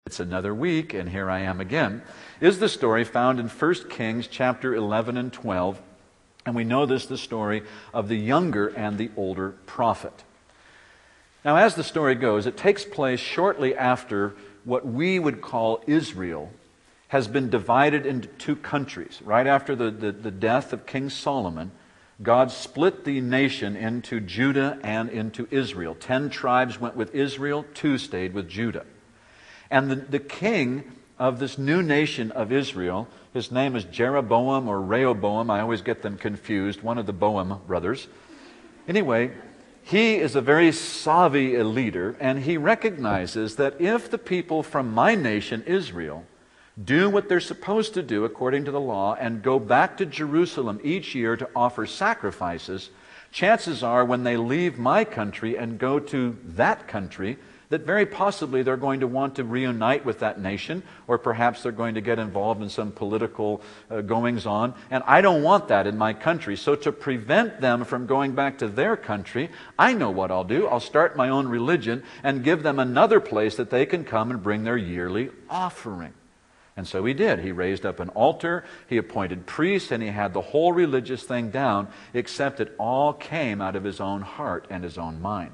It's another week, and here I am again, is the story found in 1 Kings chapter 11 and 12. And we know this, the story of the younger and the older prophet. Now, as the story goes, it takes place shortly after what we would call Israel has been divided into two countries. Right after the death of King Solomon, God split the nation into Judah and into Israel. 10 tribes went with Israel, 2 stayed with Judah. And the king of this new nation of Israel, his name is Jeroboam or Rehoboam. I always get them confused, one of the Boam brothers. Anyway, he is a very savvy leader, and he recognizes that if the people from my nation, Israel, do what they're supposed to do according to the law and go back to Jerusalem each year to offer sacrifices, chances are when they leave my country and go to that country, that very possibly they're going to want to reunite with that nation, or perhaps they're going to get involved in some political goings-on. And I don't want that in my country. So to prevent them from going back to their country, I know what I'll do. I'll start my own religion and give them another place that they can come and bring their yearly offering. And so he did. He raised up an altar, he appointed priests, and he had the whole religious thing down, except it all came out of his own heart and his own mind.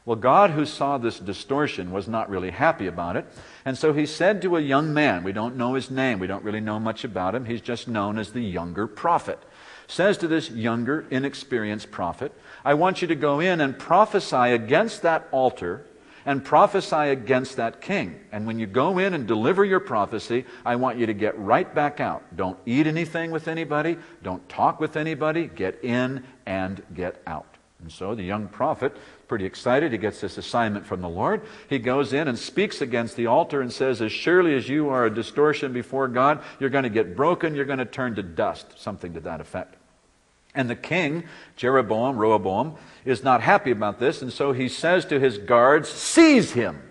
Well, God, who saw this distortion, was not really happy about it. And so he said to a young man, we don't know his name, we don't really know much about him, he's just known as the younger prophet, says to this younger, inexperienced prophet, I want you to go in and prophesy against that altar and prophesy against that king. And when you go in and deliver your prophecy, I want you to get right back out. Don't eat anything with anybody, don't talk with anybody, get in and get out. And so the young prophet, pretty excited, he gets this assignment from the Lord. He goes in and speaks against the altar and says, as surely as you are a distortion before God, you're going to get broken, you're going to turn to dust, something to that effect. And the king, Rehoboam, is not happy about this, and so he says to his guards, seize him.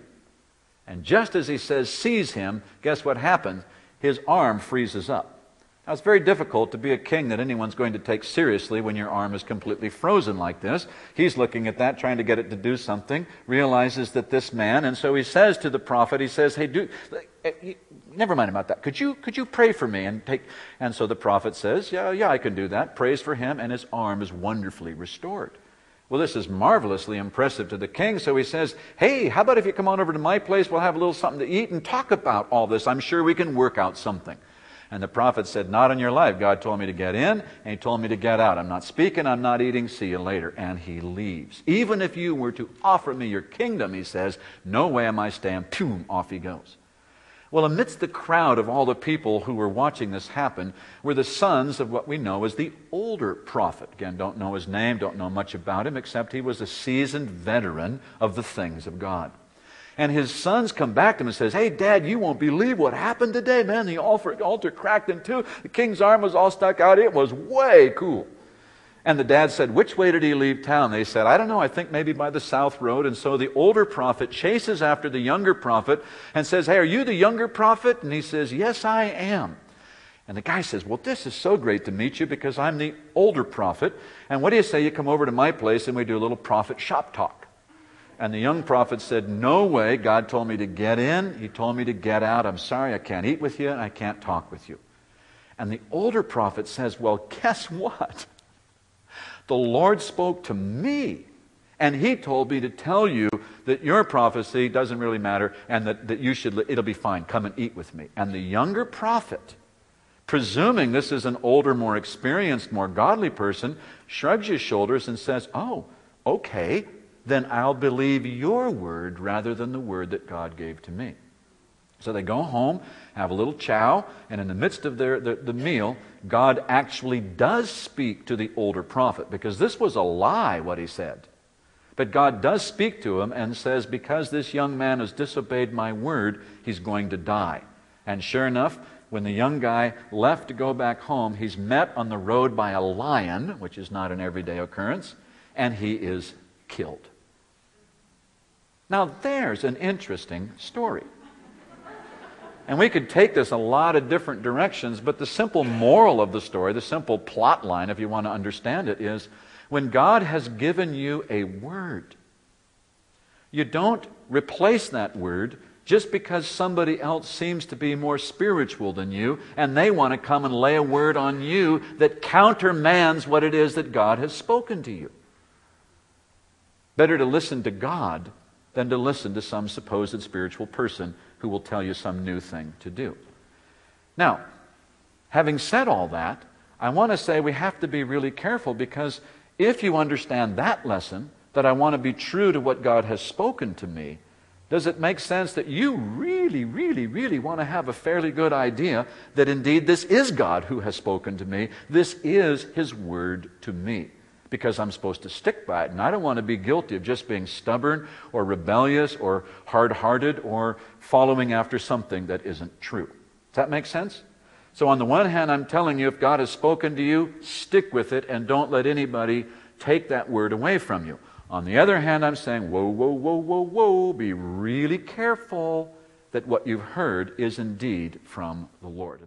And just as he says, seize him, guess what happens? His arm freezes up. Now, it's very difficult to be a king that anyone's going to take seriously when your arm is completely frozen like this. He's looking at that, trying to get it to do something, realizes that this man, and so he says to the prophet, he says, hey, never mind about that. Could you pray for me? And so the prophet says, yeah, I can do that. Prays for him, and his arm is wonderfully restored. Well, this is marvelously impressive to the king, so he says, hey, how about if you come on over to my place, we'll have a little something to eat and talk about all this. I'm sure we can work out something. And the prophet said, not in your life. God told me to get in, and he told me to get out. I'm not speaking, I'm not eating, see you later. And he leaves. Even if you were to offer me your kingdom, he says, no way am I staying. Boom, off he goes. Well, amidst the crowd of all the people who were watching this happen were the sons of what we know as the older prophet. Again, don't know his name, don't know much about him, except he was a seasoned veteran of the things of God. And his sons come back to him and says, hey, Dad, you won't believe what happened today, man. The altar cracked in two. The king's arm was all stuck out. It was way cool. And the dad said, which way did he leave town? They said, I don't know, I think maybe by the south road. And so the older prophet chases after the younger prophet and says, hey, are you the younger prophet? And he says, yes, I am. And the guy says, well, this is so great to meet you because I'm the older prophet. And what do you say you come over to my place and we do a little prophet shop talk? And the young prophet said, no way. God told me to get in. He told me to get out. I'm sorry, I can't eat with you and I can't talk with you. And the older prophet says, well, guess what? The Lord spoke to me, and he told me to tell you that your prophecy doesn't really matter and that you should, it'll be fine. Come and eat with me. And the younger prophet, presuming this is an older, more experienced, more godly person, shrugs his shoulders and says, oh, okay, then I'll believe your word rather than the word that God gave to me. So they go home, have a little chow, and in the midst of the meal, God actually does speak to the older prophet, because this was a lie, what he said. But God does speak to him and says, because this young man has disobeyed my word, he's going to die. And sure enough, when the young guy left to go back home, he's met on the road by a lion, which is not an everyday occurrence, and he is killed. Now there's an interesting story. And we could take this a lot of different directions, but the simple moral of the story, the simple plot line, if you want to understand it, is when God has given you a word, you don't replace that word just because somebody else seems to be more spiritual than you and they want to come and lay a word on you that countermands what it is that God has spoken to you. Better to listen to God than to listen to some supposed spiritual person who will tell you some new thing to do. Now, having said all that, I want to say we have to be really careful, because if you understand that lesson, that I want to be true to what God has spoken to me, does it make sense that you really, really, really want to have a fairly good idea that indeed this is God who has spoken to me, this is His word to me, because I'm supposed to stick by it, and I don't want to be guilty of just being stubborn or rebellious or hard-hearted or following after something that isn't true. Does that make sense? So on the one hand, I'm telling you, if God has spoken to you, stick with it and don't let anybody take that word away from you. On the other hand, I'm saying, whoa, whoa, whoa, whoa, whoa, be really careful that what you've heard is indeed from the Lord.